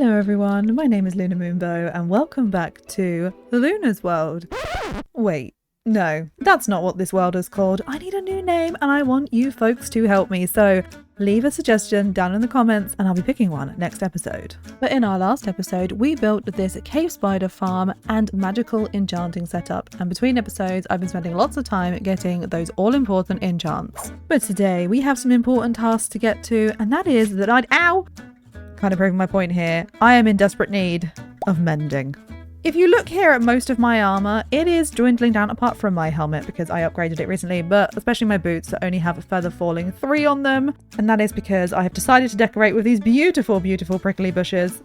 Hello everyone, my name is LunaMoonBow and welcome back to Luna's World. Wait, no, that's not what this world is called. I need a new name and I want you folks to help me, so leave a suggestion down in the comments and I'll be picking one next episode. But in our last episode, we built this cave spider farm and magical enchanting setup, and between episodes I've been spending lots of time getting those all-important enchants. But today we have some important tasks to get to, and that is that kind of proving my point here, I am in desperate need of mending. If you look here at most of my armour, it is dwindling down apart from my helmet because I upgraded it recently, but especially my boots that only have a feather falling 3 on them. And that is because I have decided to decorate with these beautiful, beautiful prickly bushes.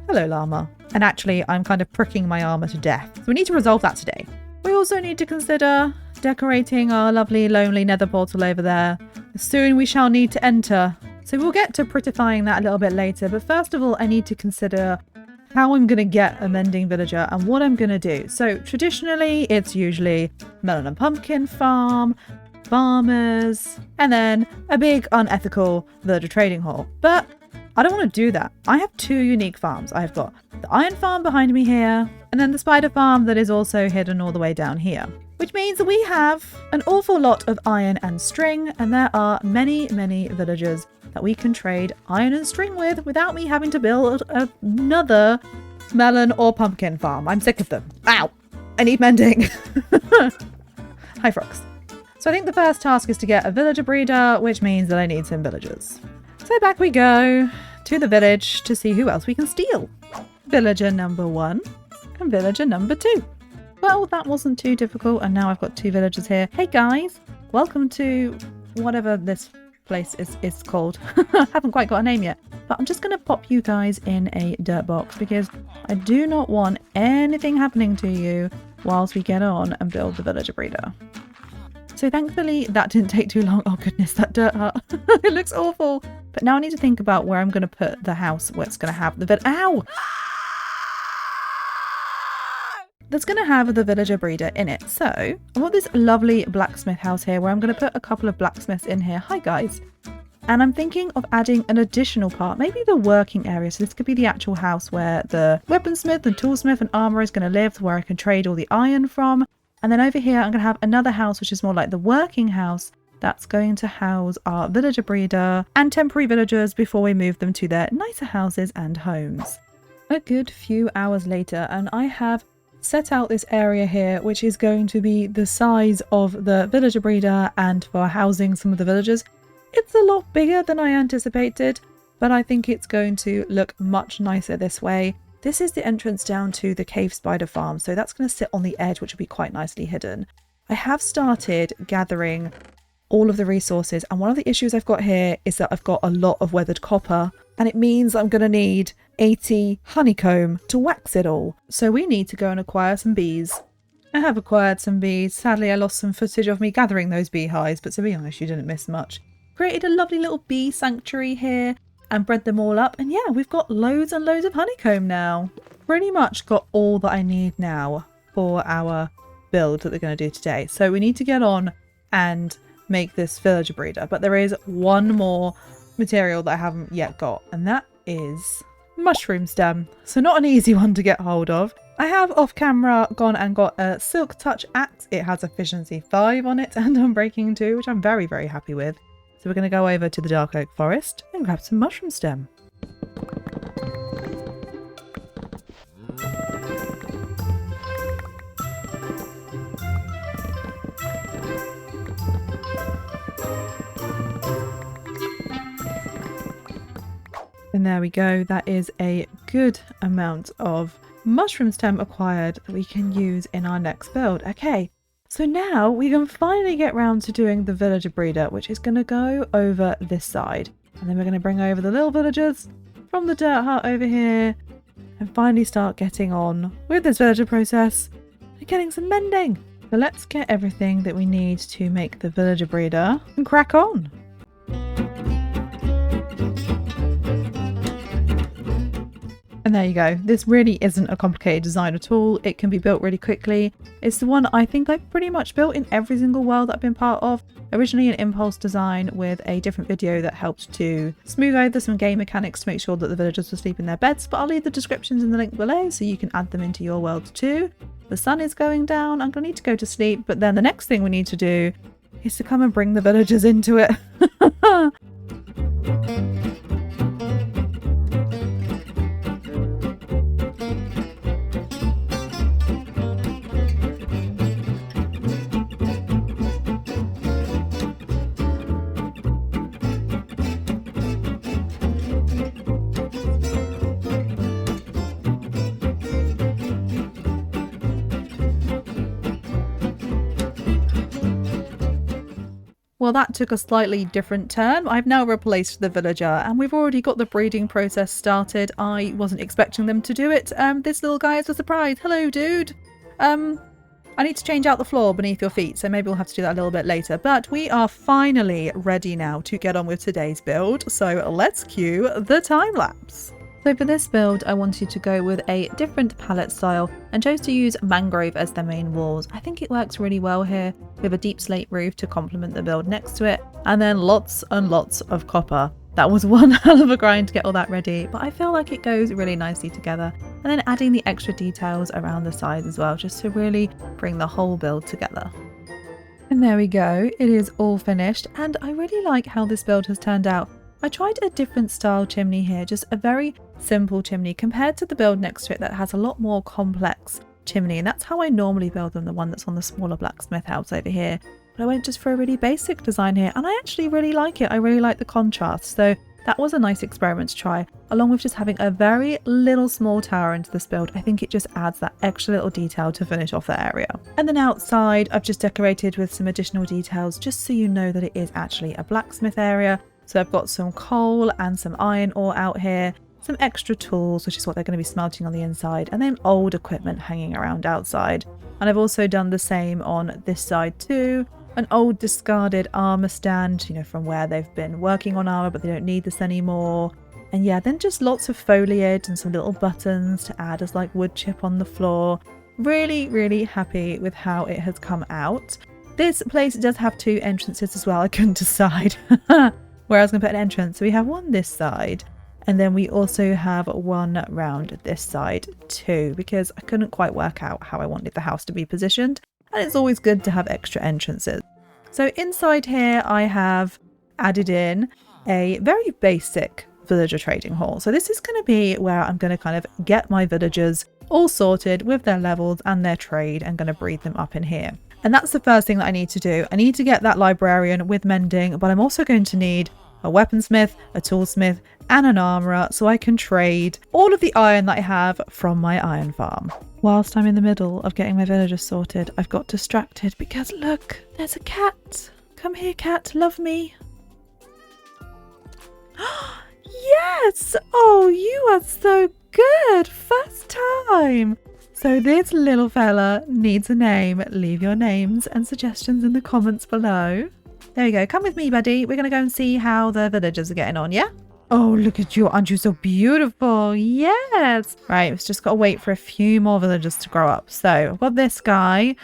Hello, llama. And actually, I'm kind of pricking my armour to death. So we need to resolve that today. We also need to consider decorating our lovely, lonely nether portal over there. Soon we shall need to enter. So we'll get to prettifying that a little bit later, but first of all I need to consider how I'm going to get a mending villager and what I'm going to do. So traditionally it's usually melon and pumpkin farm, farmers, and then a big unethical villager trading hall. But I don't want to do that. I have 2 unique farms. I've got the iron farm behind me here, and then the spider farm that is also hidden all the way down here. Which means that we have an awful lot of iron and string, and there are many, many villagers that we can trade iron and string with without me having to build another melon or pumpkin farm. I'm sick of them. Ow! I need mending. Hi, frogs. So I think the first task is to get a villager breeder, which means that I need some villagers. So back we go to the village to see who else we can steal. Villager number 1 and villager number 2. Well, that wasn't too difficult, and now I've got 2 villagers here. Hey guys, welcome to whatever this place is called. I haven't quite got a name yet, but I'm just going to pop you guys in a dirt box because I do not want anything happening to you whilst we get on and build the villager breeder. So thankfully that didn't take too long. Oh goodness, that dirt hut. It looks awful. But now I need to think about where I'm going to put the house where it's going to have the Ow! That's going to have the villager breeder in it. So I've got this lovely blacksmith house here where I'm going to put a couple of blacksmiths in here. Hi guys. And I'm thinking of adding an additional part, maybe the working area. So this could be the actual house where the weaponsmith and toolsmith and armour is going to live, where I can trade all the iron from. And then over here I'm going to have another house which is more like the working house that's going to house our villager breeder and temporary villagers before we move them to their nicer houses and homes. A good few hours later, and I have set out this area here which is going to be the size of the villager breeder and for housing some of the villagers. It's a lot bigger than I anticipated, but I think it's going to look much nicer this way. This is the entrance down to the cave spider farm, so that's going to sit on the edge, which will be quite nicely hidden. I have started gathering all of the resources, and one of the issues I've got here is that I've got a lot of weathered copper, and it means I'm going to need 80 honeycomb to wax it all. So we need to go and acquire some bees. I have acquired some bees. Sadly, I lost some footage of me gathering those beehives, but to be honest, you didn't miss much. Created a lovely little bee sanctuary here and bred them all up. And yeah, we've got loads and loads of honeycomb now. Pretty much got all that I need now for our build that we're going to do today. So we need to get on and make this villager breeder. But there is one more material that I haven't yet got, and that is mushroom stem. So not an easy one to get hold of. I have off camera gone and got a silk touch axe. It has efficiency 5 on it and unbreaking 2, which I'm very, very happy with. So we're going to go over to the dark oak forest and grab some mushroom stem. And there we go, that is a good amount of mushroom stem acquired that we can use in our next build. Okay, so now we can finally get round to doing the villager breeder, which is going to go over this side. And then we're going to bring over the little villagers from the dirt hut over here and finally start getting on with this villager process and getting some mending. So let's get everything that we need to make the villager breeder and crack on. And And there you go. This really isn't a complicated design at all. It can be built really quickly. It's the one I think I've pretty much built in every single world that I've been part of. Originally an impulse design with a different video that helped to smooth over some game mechanics to make sure that the villagers were sleeping in their beds, but I'll leave the descriptions in the link below so you can add them into your world too. The sun is going down. I'm going to need to go to sleep, but then the next thing we need to do is to come and bring the villagers into it. Well, that took a slightly different turn. I've now replaced the villager and we've already got the breeding process started. I wasn't expecting them to do it. This little guy is a surprise. Hello, dude. I need to change out the floor beneath your feet, so maybe we'll have to do that a little bit later. But we are finally ready now to get on with today's build. So let's cue the time lapse. So for this build, I wanted to go with a different palette style and chose to use mangrove as their main walls. I think it works really well here with a deep slate roof to complement the build next to it, and then lots and lots of copper. That was one hell of a grind to get all that ready, but I feel like it goes really nicely together. And then adding the extra details around the sides as well, just to really bring the whole build together. And there we go, it is all finished, and I really like how this build has turned out. I tried a different style chimney here, just a very simple chimney compared to the build next to it that has a lot more complex chimney, and that's how I normally build them, the one that's on the smaller blacksmith house over here. But I went just for a really basic design here, and I actually really like it. I really like the contrast, so that was a nice experiment to try, along with just having a very little small tower into this build. I think it just adds that extra little detail to finish off the area. And then outside I've just decorated with some additional details just so you know that it is actually a blacksmith area. So I've got some coal and some iron ore out here, some extra tools, which is what they're going to be smelting on the inside, and then old equipment hanging around outside. And I've also done the same on this side too. An old discarded armour stand, you know, from where they've been working on armour but they don't need this anymore. And yeah, then just lots of foliage and some little buttons to add as like wood chip on the floor. Really, really happy with how it has come out. This place does have two entrances as well. I couldn't decide where I was going to put an entrance. So we have one this side, and then we also have one round this side too, because I couldn't quite work out how I wanted the house to be positioned, and it's always good to have extra entrances. So inside here I have added in a very basic villager trading hall. So this is going to be where I'm going to kind of get my villagers all sorted with their levels and their trade, and going to breed them up in here. And that's the first thing that I need to do. I need to get that librarian with mending, but I'm also going to need a weaponsmith, a toolsmith, and an armourer so I can trade all of the iron that I have from my iron farm. Whilst I'm in the middle of getting my villagers sorted, I've got distracted because look, there's a cat. Come here, cat, love me. Yes! Oh, you are so good! First time! So this little fella needs a name. Leave your names and suggestions in the comments below. There you go. Come with me, buddy. We're going to go and see how the villagers are getting on, yeah? Oh, look at you. Aren't you so beautiful? Yes. Right, we've just got to wait for a few more villagers to grow up. So I've got this guy,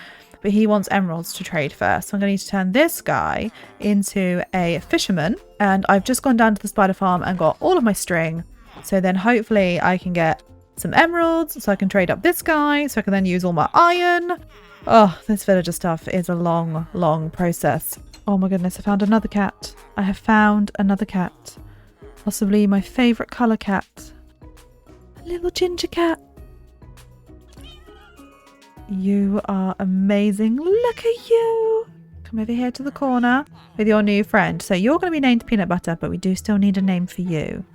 but he wants emeralds to trade first. So I'm going to need to turn this guy into a fisherman. And I've just gone down to the spider farm and got all of my string. So then hopefully I can get some emeralds so I can trade up this guy so I can then use all my iron. Oh, this villager stuff is a long, long process. Oh my goodness, I found another cat. I have found another cat. Possibly my favourite colour cat. A little ginger cat. You are amazing. Look at you. Come over here to the corner with your new friend. So you're going to be named Peanut Butter, but we do still need a name for you.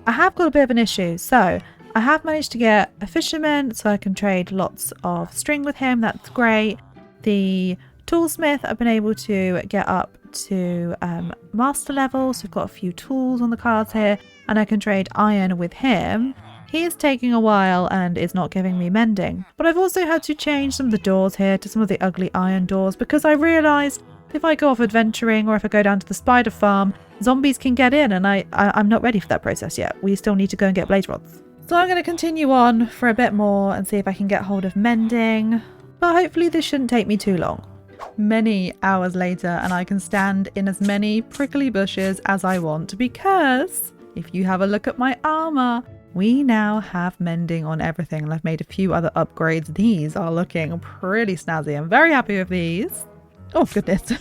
I have got a bit of an issue. So I have managed to get a fisherman so I can trade lots of string with him. That's great. The toolsmith I've been able to get up to master level. So we've got a few tools on the cards here and I can trade iron with him. He is taking a while and is not giving me mending. But I've also had to change some of the doors here to some of the ugly iron doors because I realised if I go off adventuring or if I go down to the spider farm, zombies can get in and I'm not ready for that process yet. We still need to go and get blaze rods. So I'm going to continue on for a bit more and see if I can get hold of mending. But hopefully this shouldn't take me too long. Many hours later, and I can stand in as many prickly bushes as I want, because if you have a look at my armour, we now have mending on everything, and I've made a few other upgrades. These are looking pretty snazzy. I'm very happy with these. Oh goodness.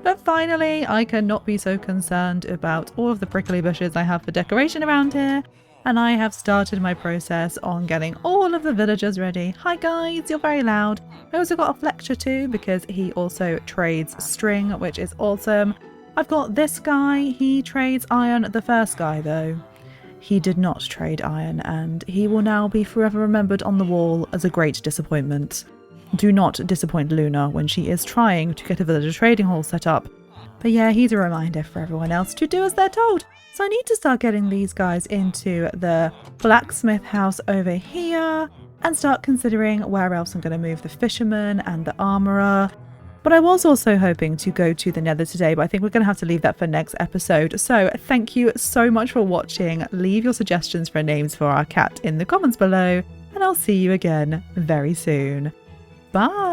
But finally, I cannot be so concerned about all of the prickly bushes I have for decoration around here. And I have started my process on getting all of the villagers ready. Hi guys, you're very loud. I also got a Fletcher too, because he also trades string, which is awesome. I've got this guy, he trades iron. The first guy though, he did not trade iron, and he will now be forever remembered on the wall as a great disappointment. Do not disappoint Luna when she is trying to get a villager trading hall set up. But yeah, he's a reminder for everyone else to do as they're told. So I need to start getting these guys into the blacksmith house over here and start considering where else I'm going to move the fisherman and the armourer. But I was also hoping to go to the Nether today, but I think we're going to have to leave that for next episode. So thank you so much for watching. Leave your suggestions for names for our cat in the comments below, and I'll see you again very soon. Bye!